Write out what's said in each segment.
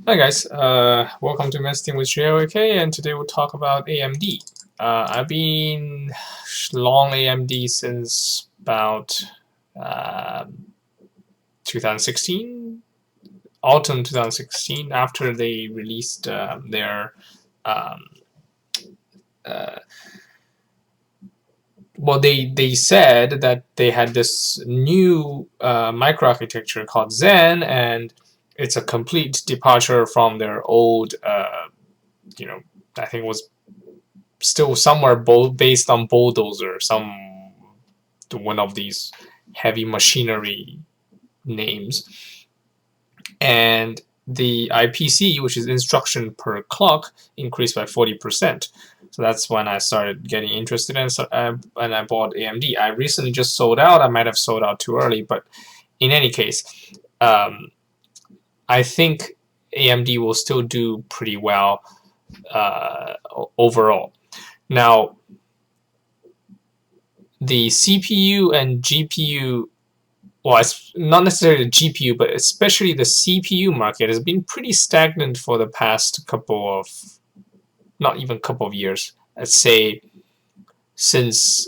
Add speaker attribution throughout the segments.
Speaker 1: Hi guys, welcome to Investing with JOK, and today we'll talk about AMD. I've been long AMD since about 2016, autumn 2016, after they released their um, uh, well, they said that they had this new microarchitecture called Zen, and it's a complete departure from their old, I think it was still somewhere based on Bulldozer, one of these heavy machinery names, and the IPC, which is instruction per clock, increased by 40%. So that's when I started getting interested in, and I bought AMD. I recently just sold out. I might have sold out too early, but in any case, I think AMD will still do pretty well overall. Now, the CPU and GPU, well, it's not necessarily the GPU, but especially the CPU market has been pretty stagnant for the past not even couple of years. Let's say since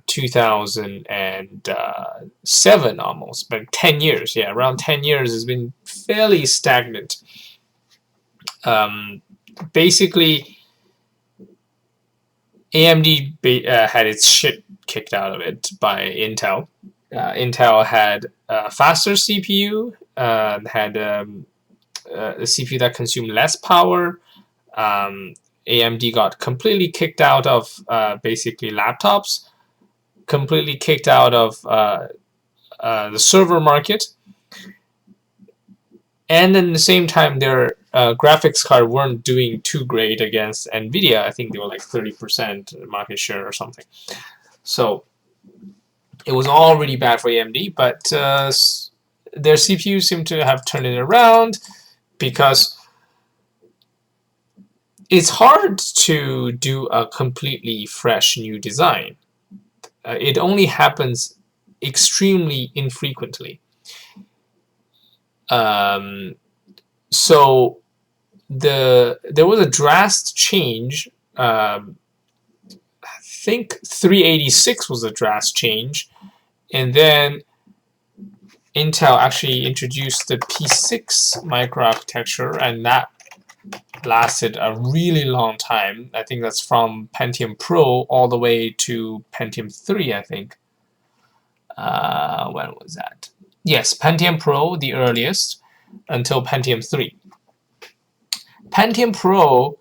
Speaker 1: 2007 almost, but 10 years. Yeah, around 10 years has been fairly stagnant. Basically, AMD had its shit kicked out of it by Intel. Intel had a faster CPU, had a CPU that consumed less power. AMD got completely kicked out of basically laptops, completely kicked out of the server market, and at the same time their graphics card weren't doing too great against NVIDIA. I think they were like 30% market share or something. So it was all really bad for AMD, but their CPU seemed to have turned it around, because it's hard to do a completely fresh new design. It only happens extremely infrequently. So there was a drastic change. I think 386 was a drastic change, and then Intel actually introduced the P6 microarchitecture, and that lasted a really long time. I think that's from Pentium Pro all the way to Pentium 3, I think. When was that? Yes, Pentium Pro, the earliest, until Pentium 3. Pentium Pro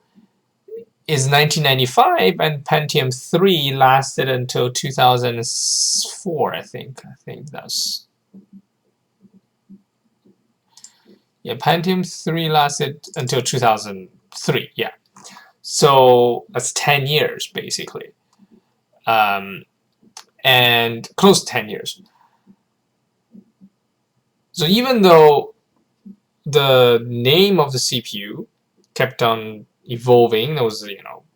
Speaker 1: is 1995, and Pentium 3 lasted until 2004, I think. I think that's... Yeah, Pentium 3 lasted until 2003, yeah. So that's 10 years, basically. And close to 10 years. So even though the name of the CPU kept on evolving, there was,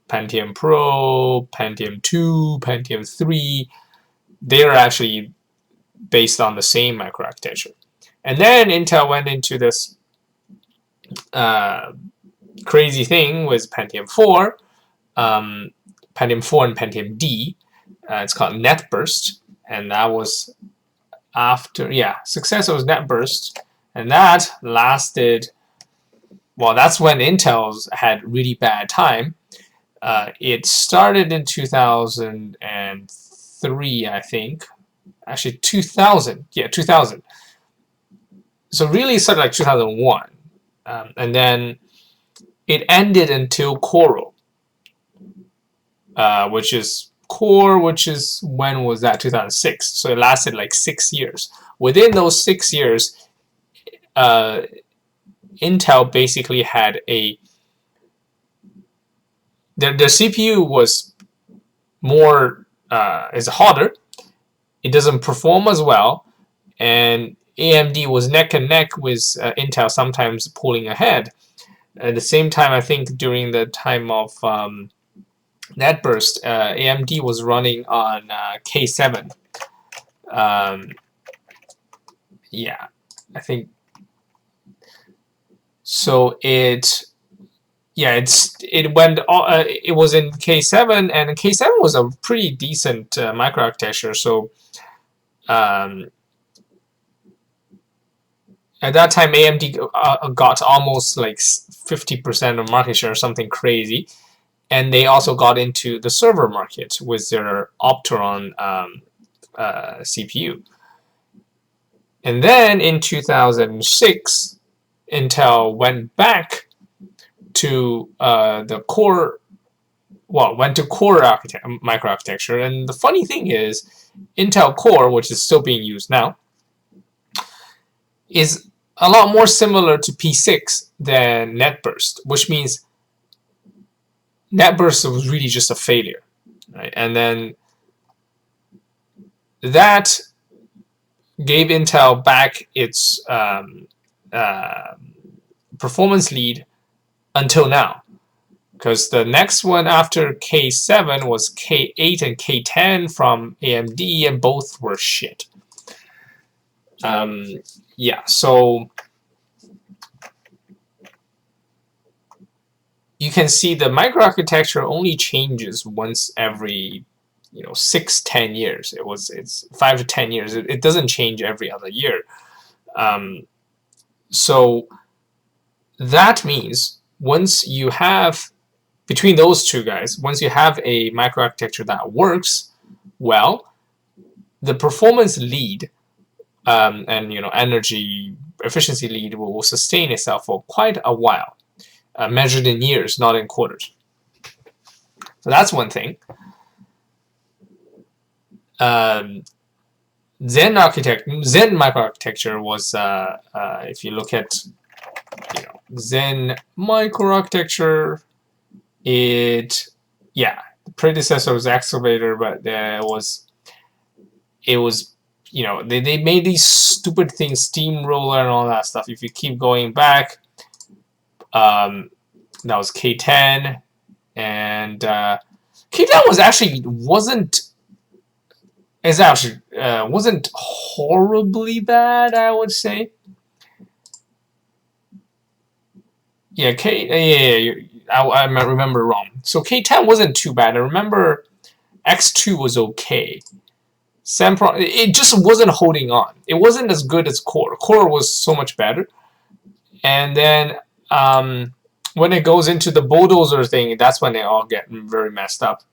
Speaker 1: Pentium Pro, Pentium 2, Pentium 3, they are actually based on the same microarchitecture. And then Intel went into this crazy thing with Pentium 4, Pentium 4 and Pentium D. It's called NetBurst, and that was after, successor was NetBurst, and that lasted, well, that's when Intel's had really bad time. It started in 2003, I think. Actually, 2000. Yeah, 2000. So really it started like 2001. And then it ended until Coral, which is when was that? 2006. So it lasted like 6 years. Within those 6 years, Intel basically had their CPU was more is harder. It doesn't perform as well, and AMD was neck and neck with Intel, sometimes pulling ahead. At the same time, I think during the time of NetBurst, AMD was running on K7. Yeah, I think. So it went. It was in K7, and K7 was a pretty decent microarchitecture. So at that time, AMD got almost like 50% of market share, or something crazy, and they also got into the server market with their Opteron CPU. And then in 2006, Intel went back to the core. Well, went to core microarchitecture, and the funny thing is, Intel Core, which is still being used now, is a lot more similar to P6 than NetBurst, which means NetBurst was really just a failure, right? And then that gave Intel back its performance lead until now, because the next one after K7 was K8 and K10 from AMD, and both were shit. Yeah, so you can see the microarchitecture only changes once every 6-10 years. It's 5 to 10 years. It doesn't change every other year. So that means once you have, between those two guys, once you have a microarchitecture that works well, the performance lead and energy efficiency lead will sustain itself for quite a while, measured in years, not in quarters. So that's one thing. Zen microarchitecture was, if you look at Zen microarchitecture, the predecessor was Accelerator, but it was they made these stupid things, Steamroller and all that stuff. If you keep going back, that was K10, and K10 wasn't horribly bad, I would say. Yeah, I remember wrong. So K10 wasn't too bad. I remember X2 was okay. Sempron, it just wasn't holding on. It wasn't as good as Core. Core was so much better. And then when it goes into the bulldozer thing, that's when they all get very messed up.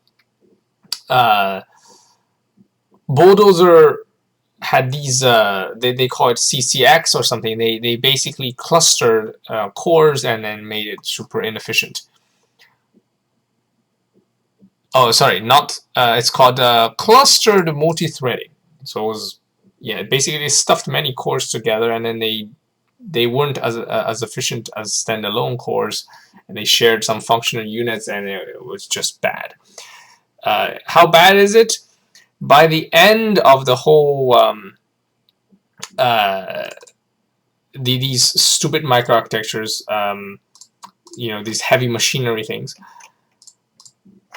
Speaker 1: Bulldozer had these, they call it CCX or something. They basically clustered cores and then made it super inefficient. Oh, sorry, not, it's called clustered multi-threading. So it was, basically they stuffed many cores together, and then they weren't as efficient as standalone cores, and they shared some functional units, and it was just bad. How bad is it? By the end of the whole these stupid microarchitectures, these heavy machinery things,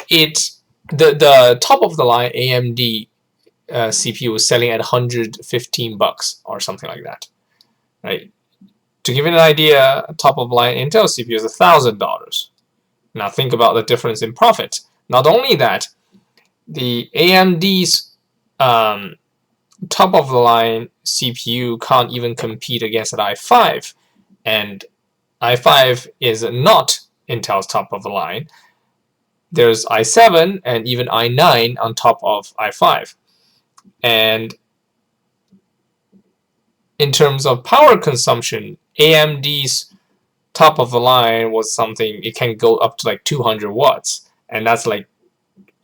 Speaker 1: the top of the line AMD CPU was selling at $115 or something like that, right? To give you an idea, top of line Intel CPU is $1,000. Now think about the difference in profit. Not only that, the AMD's top of the line CPU can't even compete against an i5, and i5 is not Intel's top of the line. There's i7 and even i9 on top of i5. And in terms of power consumption, AMD's top of the line was something, it can go up to like 200 watts. And that's like,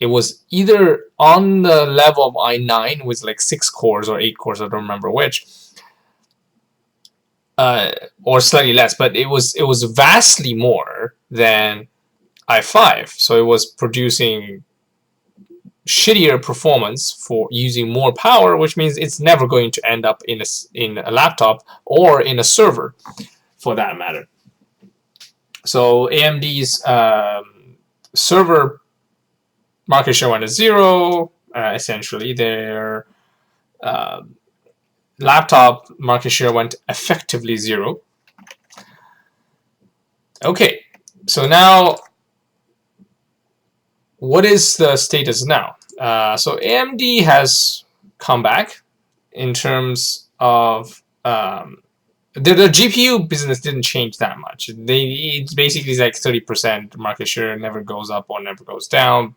Speaker 1: it was either on the level of i9 with like 6 cores or 8 cores, I don't remember which, or slightly less, but it was vastly more than i5. So it was producing shittier performance for using more power, which means it's never going to end up in a laptop or in a server, for that matter. So AMD's server market share went to zero. Essentially, their laptop market share went effectively zero. Okay, so now what is the status now? So AMD has come back in terms of the GPU business didn't change that much. It's basically like 30% market share, never goes up or never goes down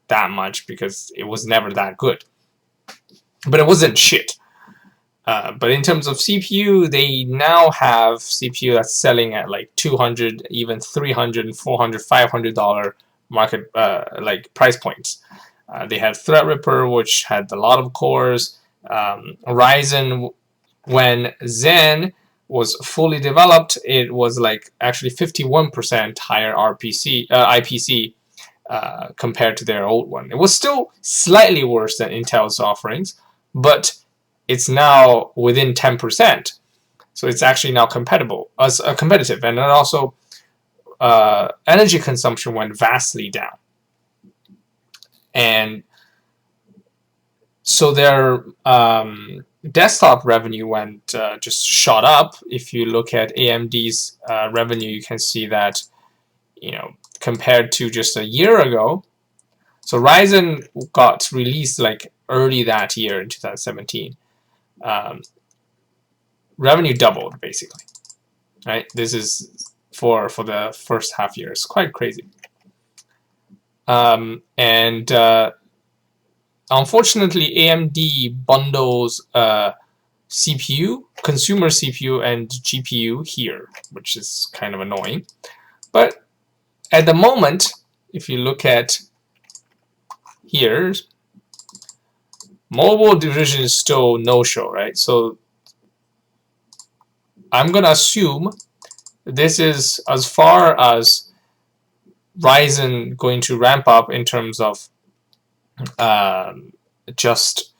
Speaker 1: that much because it was never that good. But it wasn't shit. But in terms of CPU, they now have CPU that's selling at like 200, even 300, 400, $500 market like price points. They had Threadripper, which had a lot of cores. Ryzen, when Zen was fully developed, it was like actually 51% higher IPC compared to their old one. It was still slightly worse than Intel's offerings, but it's now within 10%. So it's actually now competitive. And then also energy consumption went vastly down. And so their desktop revenue went just shot up. If you look at AMD's revenue, you can see that, compared to just a year ago. So Ryzen got released like early that year in 2017. Revenue doubled basically, right? This is for the first half year. It's quite crazy. And unfortunately, AMD bundles CPU, consumer CPU, and GPU here, which is kind of annoying. But at the moment, if you look at here, mobile division is still no-show, right? So I'm going to assume this is as far as Ryzen going to ramp up in terms of just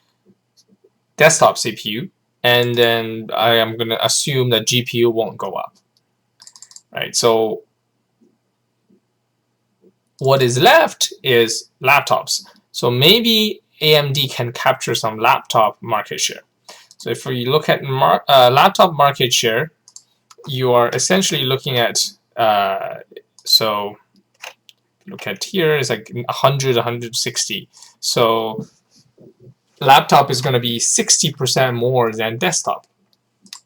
Speaker 1: desktop CPU, and then I am going to assume that GPU won't go up, right? So what is left is laptops. So maybe AMD can capture some laptop market share. So if we look at laptop market share, you are essentially looking at, so look at here, it's like 100, 160. So laptop is going to be 60% more than desktop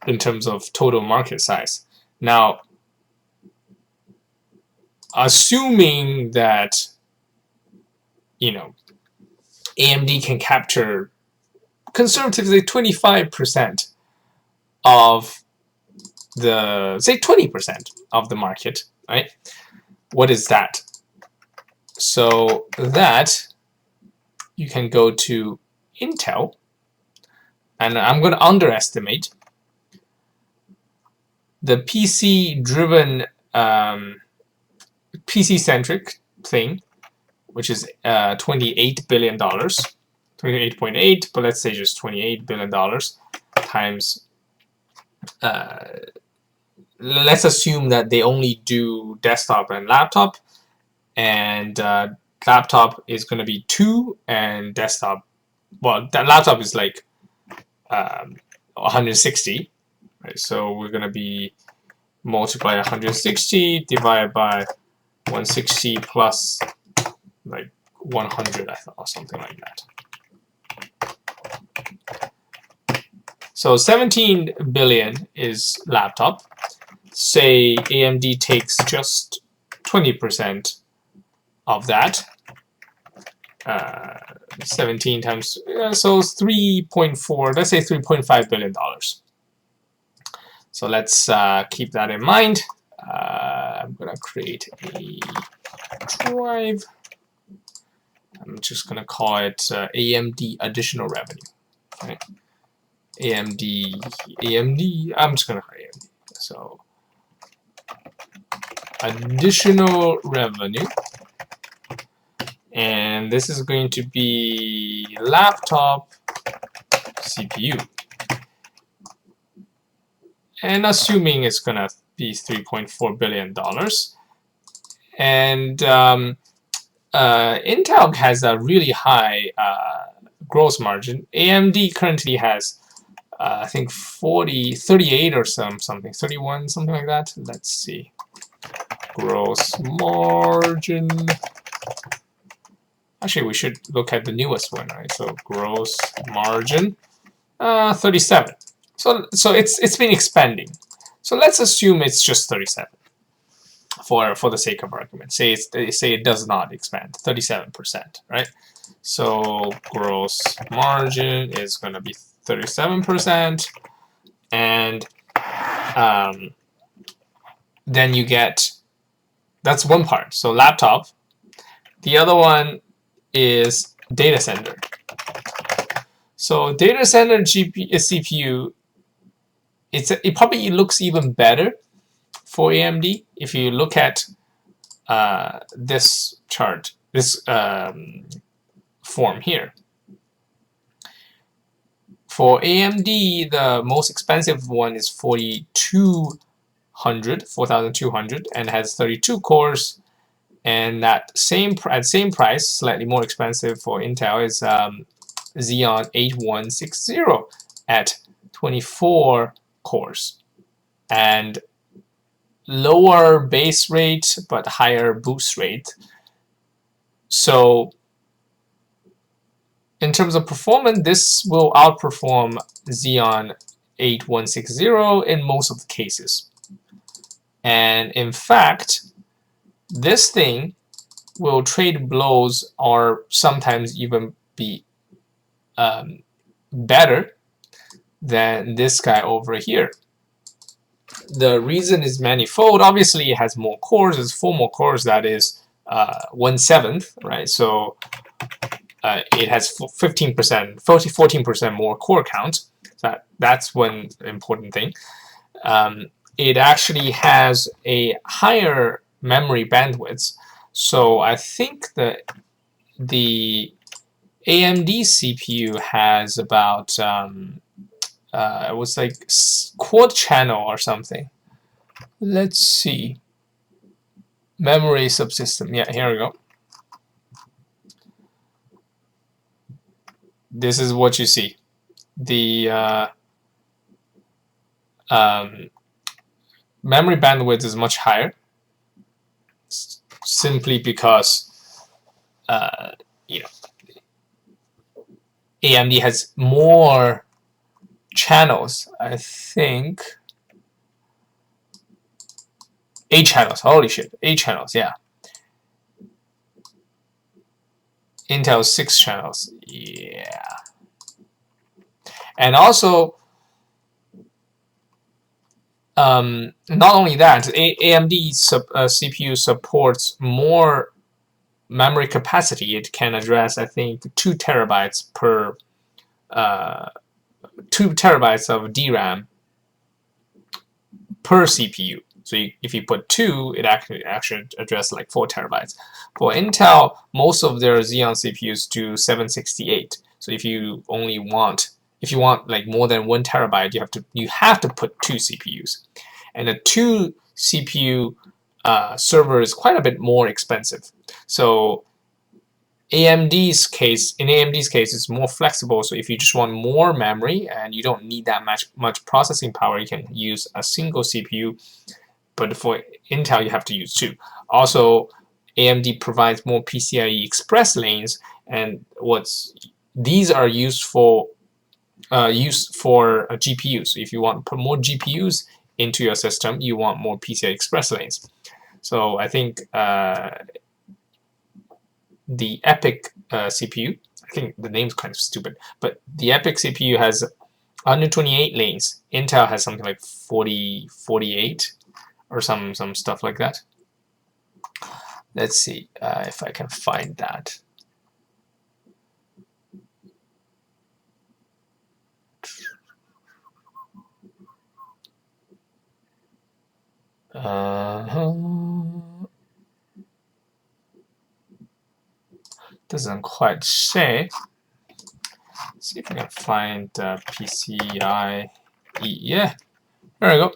Speaker 1: in terms of total market size. Now, assuming that, AMD can capture conservatively 25% of the, say 20% of the market, right? What is that? So that you can go to Intel, and I'm going to underestimate the PC-driven, PC-centric thing, which is $28 billion, 28.8, but let's say just $28 billion times, let's assume that they only do desktop and laptop, and laptop is going to be 2, and desktop, well, that laptop is like 160, right? So we're going to be multiply 160 divided by 160 plus like 100, I thought, or something like that. So 17 billion is laptop. Say AMD takes just 20% of that. 17 times, so 3.4, let's say $3.5 billion. So let's keep that in mind. I'm going to create a drive. I'm just going to call it AMD additional revenue. Right? AMD, I'm just going to call it AMD. So additional revenue. And this is going to be laptop CPU. And assuming it's going to be $3.4 billion. And Intel has a really high gross margin. AMD currently has, I think, 38 or something, 31, something like that. Let's see. gross margin. Actually, we should look at the newest one, right? So gross margin, 37. So it's been expanding. So let's assume it's just 37 for the sake of argument. Say it does not expand, 37%, right? So gross margin is going to be 37%, and then you get, that's one part. So laptop. The other one is data center. So data center CPU, it probably looks even better for AMD if you look at this chart, this form here. For AMD, the most expensive one is 4200, and has 32 cores. And at same price, slightly more expensive for Intel is Xeon 8160 at 24 cores, and lower base rate but higher boost rate. So in terms of performance, this will outperform Xeon 8160 in most of the cases. And in fact, this thing will trade blows or sometimes even be better than this guy over here. The reason is manifold. Obviously, it has more cores. It's 4 more cores. That is 1/7, right? So it has 15%, 14% more core count. That's one important thing. It actually has a higher memory bandwidth. So I think that the AMD CPU has about it was like quad channel or something. Let's see. Memory subsystem. Yeah, here we go. This is what you see. The memory bandwidth is much higher, simply because you know, AMD has more channels. I think 8 channels. Holy shit, 8 channels. Yeah. Intel 6 channels. Yeah. And also, not only that, AMD CPU supports more memory capacity. It can address, I think, 2 terabytes per 2 terabytes of DRAM per CPU. So if you put 2, it actually addresses like 4 terabytes. For Intel, most of their Xeon CPUs do 768. So if you want like more than 1 terabyte, you have to put 2 CPUs, and a 2 CPU server is quite a bit more expensive. So in AMD's case, it's more flexible. So if you just want more memory and you don't need that much processing power, you can use a single CPU. But for Intel, you have to use 2. Also, AMD provides more PCIe Express lanes, and these are used for GPUs. So if you want to put more GPUs into your system, you want more PCI Express lanes. So I think the EPYC CPU, I think the name's kind of stupid, but the EPYC CPU has 128 lanes. Intel has something like 48 or some stuff like that. Let's see if I can find that. Doesn't quite say. Let's see if I can find PCIe. Yeah, there we go.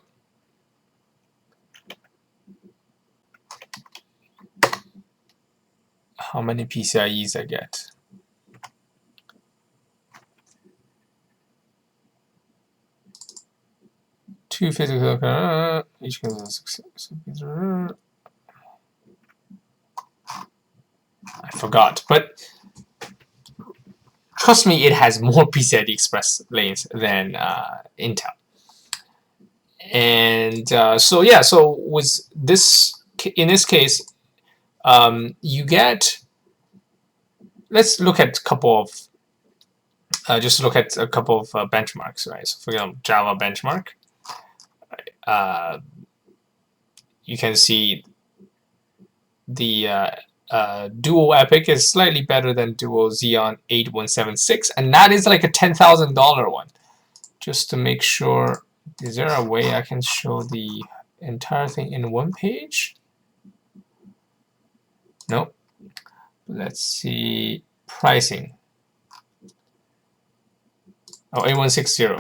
Speaker 1: How many PCIe's I get? Two physical, each I forgot, but trust me, it has more PCI Express lanes than Intel. And so yeah, so with this, in this case, you get. Let's look at a couple of. Just look at a couple of benchmarks, right? So for example, Java benchmark. You can see the Duo EPYC is slightly better than Duo Xeon 8176, and that is like a $10,000 one. Just to make sure, is there a way I can show the entire thing in one page? Nope. Let's see pricing. Oh, 8160.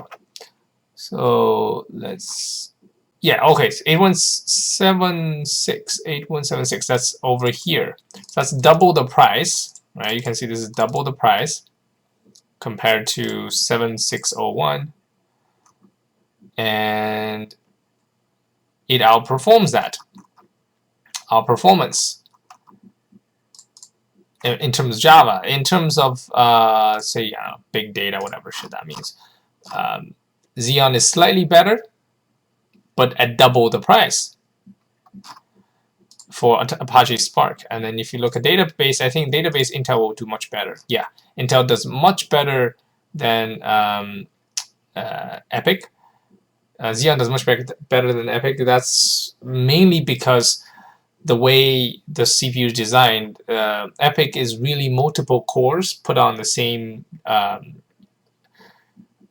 Speaker 1: So let's, yeah, okay, so 8176, that's over here. So that's double the price, right? You can see this is double the price compared to 7601, and it outperforms that. Our performance in terms of Java, in terms of say big data, whatever shit that means. Xeon is slightly better, but at double the price for Apache Spark. And then if you look at database, I think database Intel will do much better. Yeah, Intel does much better than EPYC. Xeon does much better than EPYC. That's mainly because the way the CPU is designed. EPYC is really multiple cores put on the same,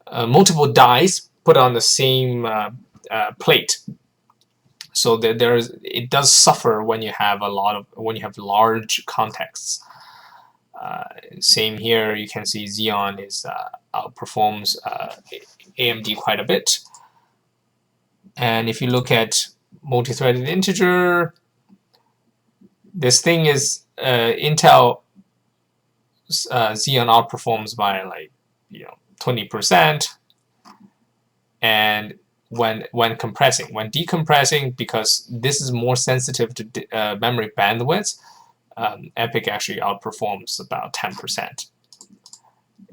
Speaker 1: multiple dies put on the same plate. So it does suffer when you have large contexts. Same here, you can see Xeon is outperforms AMD quite a bit. And if you look at multi-threaded integer, this thing is Intel Xeon outperforms by like 20%, and when compressing, when decompressing, because this is more sensitive to memory bandwidth, EPYC actually outperforms about 10%.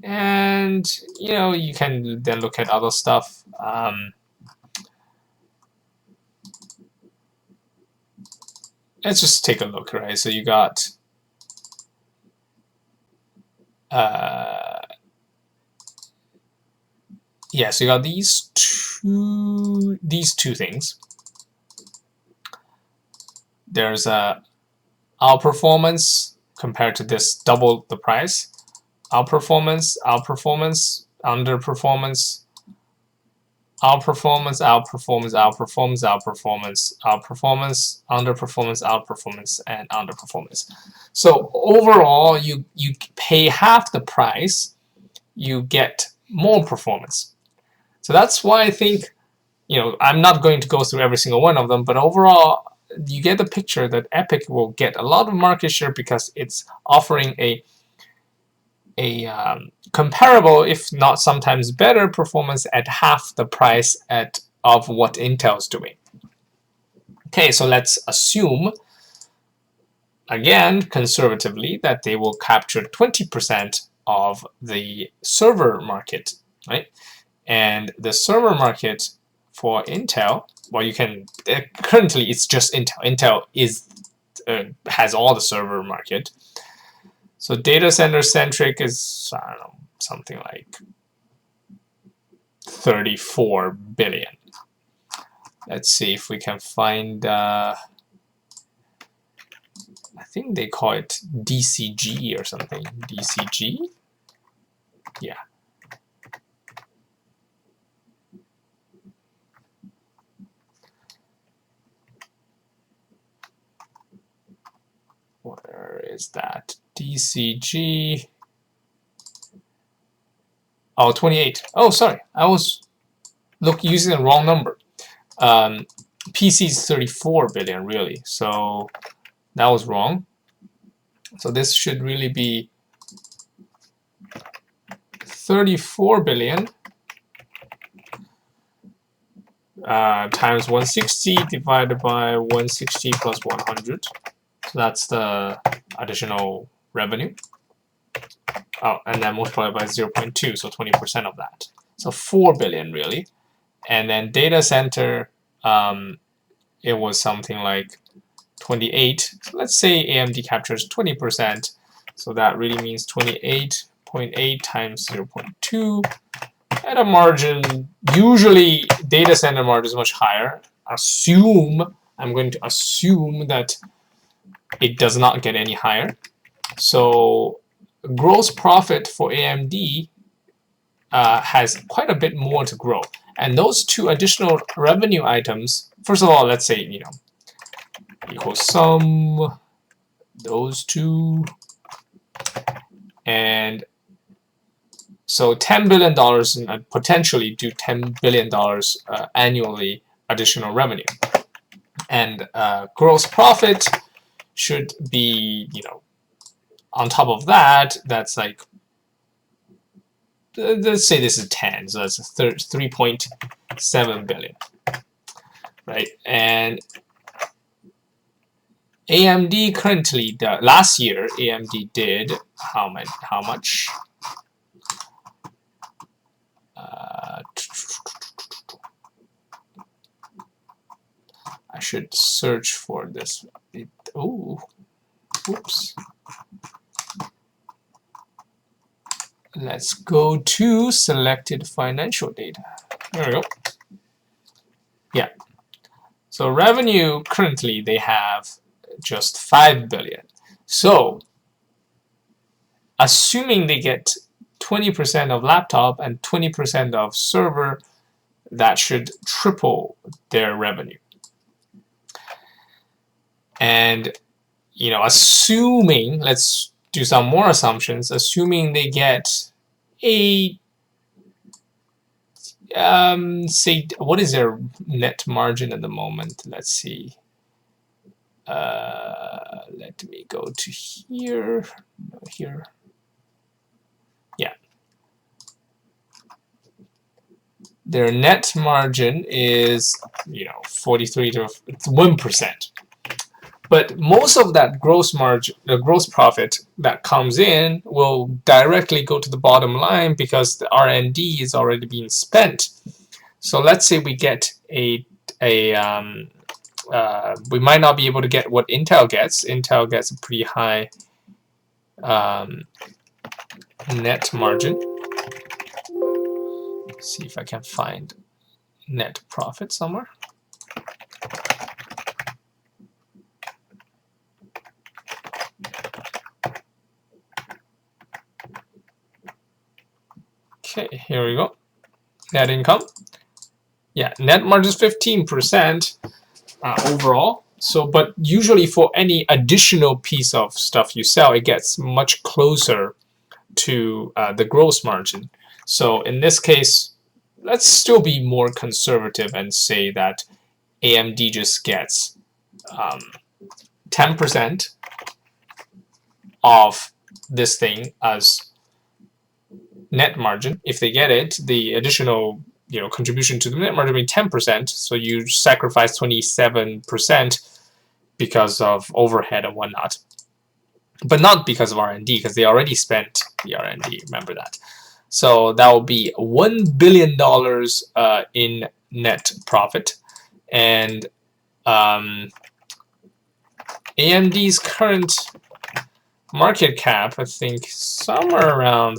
Speaker 1: And you can then look at other stuff. Let's just take a look, right? So you got yeah, so you got these two things. There's outperformance compared to this double the price. Outperformance, outperformance, underperformance, outperformance, outperformance, outperformance, outperformance, outperformance, underperformance, outperformance, and underperformance. So overall, you pay half the price, you get more performance. So that's why I think, I'm not going to go through every single one of them, but overall, you get the picture that EPYC will get a lot of market share because it's offering a comparable, if not sometimes better, performance at half the price of what Intel's doing. Okay, so let's assume, again, conservatively, that they will capture 20% of the server market, right? And the server market for Intel, well, you can currently it's just Intel. Intel has all the server market. So data center centric is, I don't know, something like 34 billion. Let's see if we can find, I think they call it DCG or something. DCG? Yeah. Where is that? DCG. Oh, 28. Oh, sorry. I was using the wrong number. PC is 34 billion, really. So that was wrong. So this should really be 34 billion times 160 divided by 160 plus 100. So that's the additional revenue. Oh, and then multiply by 0.2, so 20% of that. So 4 billion really. And then data center, it was something like 28. So let's say AMD captures 20%. So that really means 28.8 times 0.2 at a margin. Usually data center margin is much higher. I'm going to assume that it does not get any higher. So gross profit for AMD has quite a bit more to grow. And those two additional revenue items, first of all, let's say, equals sum those two. And so $10 billion and potentially do $10 billion annually additional revenue. And gross profit should be, on top of that, that's like, let's say this is 10, so that's 3.7 billion, right? And AMD currently, last year, AMD did how much? I should search for this. Oh, whoops. Let's go to selected financial data. There we go. Yeah. So revenue currently they have just 5 billion. So assuming they get 20% of laptop and 20% of server, that should triple their revenue. And assuming, let's do some more assumptions, assuming they get a say, what is their net margin at the moment? Let's see. Let me go to here. Yeah. Their net margin is 43 to 1%. But most of that gross margin, the gross profit that comes in, will directly go to the bottom line because the R&D is already being spent. So let's say we get we might not be able to get what Intel gets. Intel gets a pretty high net margin. Let's see if I can find net profit somewhere. Okay, here we go. Net income. Yeah, net margin is 15% overall. So, but usually for any additional piece of stuff you sell, it gets much closer to the gross margin. So in this case, let's still be more conservative and say that AMD just gets 10% of this thing as net margin. If they get it, the additional contribution to the net margin will be 10%. So you sacrifice 27% because of overhead and whatnot, but not because of R&D, because they already spent the R&D. Remember that. So that will be $1 billion in net profit, and AMD's current market cap, I think, somewhere around.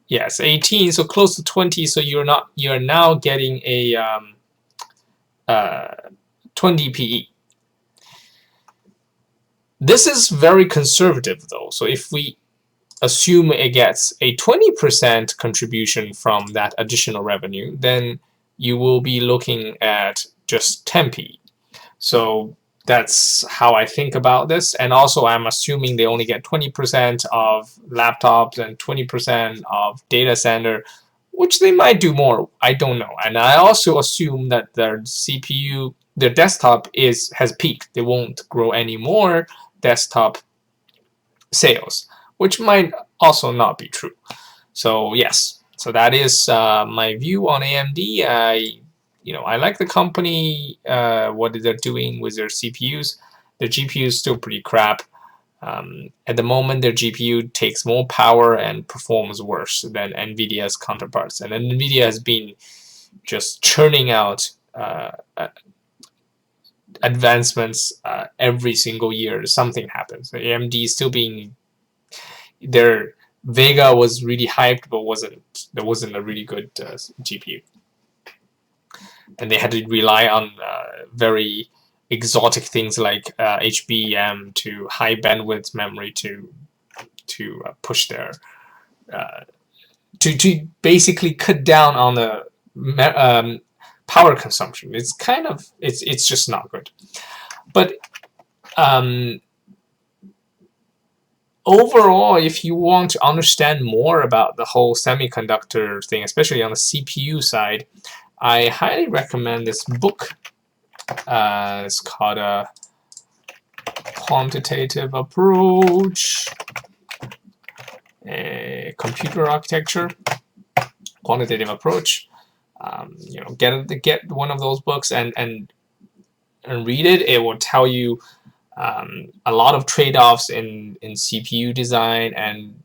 Speaker 1: Yes, 18, so close to 20. So you're now getting a 20 PE. This is very conservative though. So if we assume it gets a 20% contribution from that additional revenue, then you will be looking at just 10 PE. So that's how I think about this. And also I'm assuming they only get 20% of laptops and 20% of data center, which they might do more. I don't know. And I also assume that their CPU, their desktop has peaked. They won't grow any more desktop sales, which might also not be true. So yes, so that is my view on AMD. I like the company, what they're doing with their CPUs. their GPU is still pretty crap. At the moment, their GPU takes more power and performs worse than NVIDIA's counterparts. And NVIDIA has been just churning out advancements every single year. Something happens. AMD is still being, their Vega was really hyped, but there wasn't a really good GPU, and they had to rely on very exotic things like HBM to high bandwidth memory to push their to basically cut down on the power consumption. It's kind of it's just not good. But overall, if you want to understand more about the whole semiconductor thing, especially on the CPU side, I highly recommend this book. It's called a Quantitative Approach, Computer Architecture, Quantitative Approach. Get one of those books and read it. It will tell you a lot of trade-offs in CPU design, and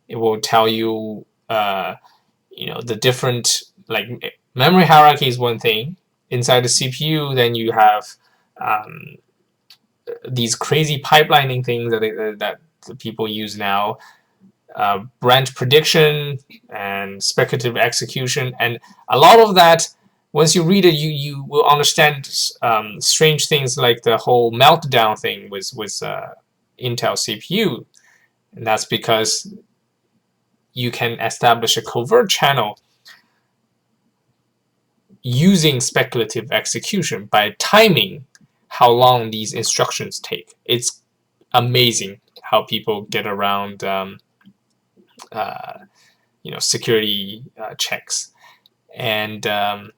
Speaker 1: it will tell you the different, like, memory hierarchy is one thing. Inside the CPU, then you have these crazy pipelining things that people use now, branch prediction and speculative execution, and a lot of that. Once you read it, you will understand strange things like the whole meltdown thing with Intel CPU, and that's because you can establish a covert channel using speculative execution by timing how long these instructions take. It's amazing how people get around security checks. And other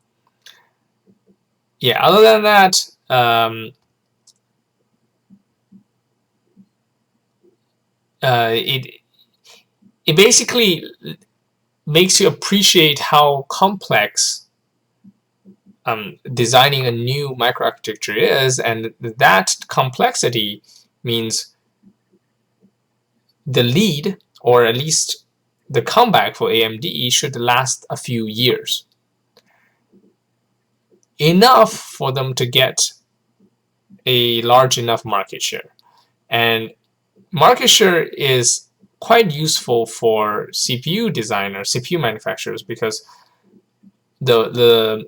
Speaker 1: than that, it basically makes you appreciate how complex designing a new microarchitecture is, and that complexity means the lead, or at least the comeback for AMD, should last a few years. Enough for them to get a large enough market share. And market share is quite useful for CPU designers, CPU manufacturers, because the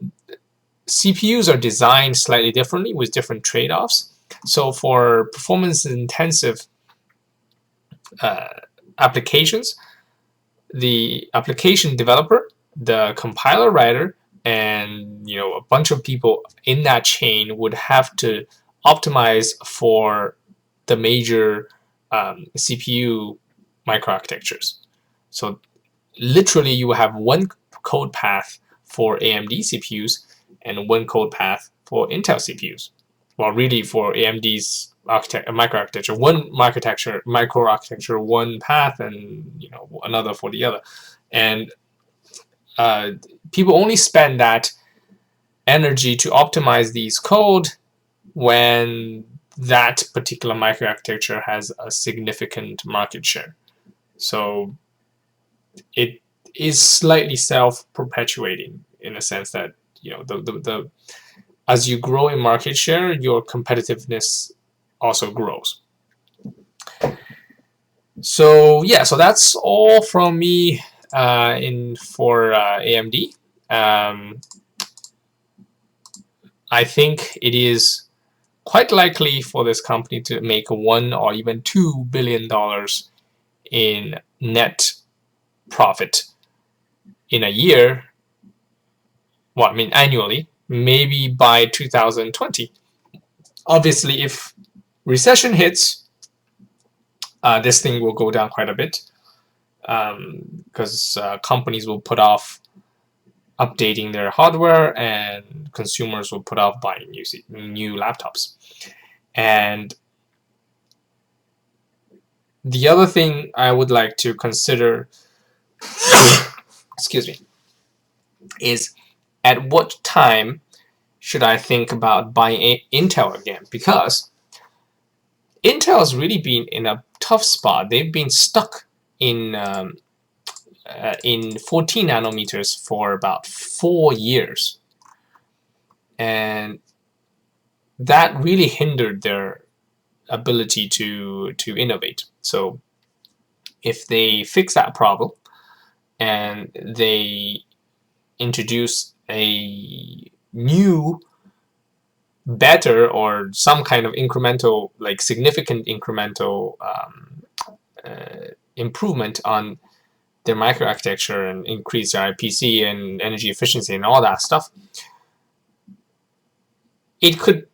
Speaker 1: CPUs are designed slightly differently with different trade-offs. So for performance-intensive applications, the application developer, the compiler writer, and a bunch of people in that chain would have to optimize for the major CPU microarchitectures. So literally, you have one code path for AMD CPUs and one code path for Intel CPUs. Well, really, for AMD's microarchitecture, one microarchitecture, one path, and another for the other. And people only spend that energy to optimize these code when that particular microarchitecture has a significant market share. So it is slightly self-perpetuating in a sense that as you grow in market share, your competitiveness also grows. So so that's all from me for AMD. I think it is quite likely for this company to make $1 or even $2 billion in net profit in a year. Well, I mean annually, maybe by 2020. Obviously, if recession hits, this thing will go down quite a bit, because companies will put off updating their hardware and consumers will put off buying new laptops. And the other thing I would like to consider excuse me, is at what time should I think about buying Intel again? Because Intel's really been in a tough spot. They've been stuck in 14 nanometers for about 4 years, and that really hindered their ability to innovate. So if they fix that problem and they introduce a new, better, or some kind of incremental, like significant incremental improvement on their microarchitecture and increase their IPC and energy efficiency and all that stuff, it could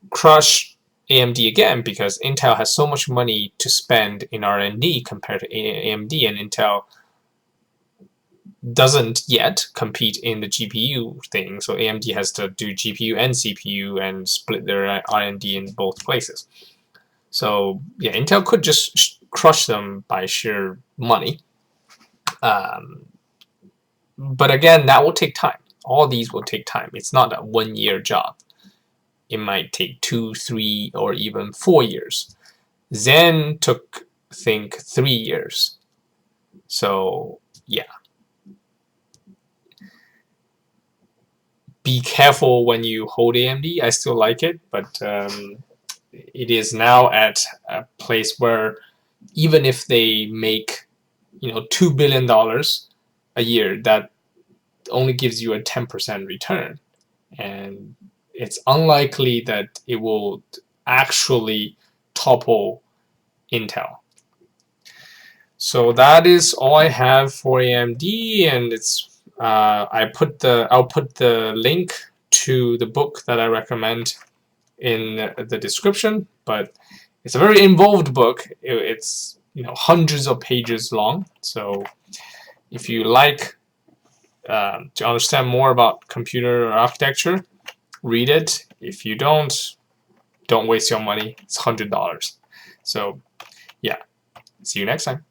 Speaker 1: crush AMD again, because Intel has so much money to spend in R&D compared to AMD, and Intel doesn't yet compete in the GPU thing, so AMD has to do GPU and CPU and split their R&D in both places. So yeah, Intel could just crush them by sheer money. But again, that will take time. All these will take time. It's not a 1 year job. It might take 2, 3, or even 4 years. Zen took, I think, 3 years. So yeah. Be careful when you hold AMD. I still like it, but it is now at a place where even if they make, $2 billion a year, that only gives you a 10% return, and it's unlikely that it will actually topple Intel. So that is all I have for AMD, and it's I'll put the link to the book that I recommend in the description. But it's a very involved book. It's hundreds of pages long. So if you like to understand more about computer architecture, read it. If you don't waste your money. It's $100. So yeah, see you next time.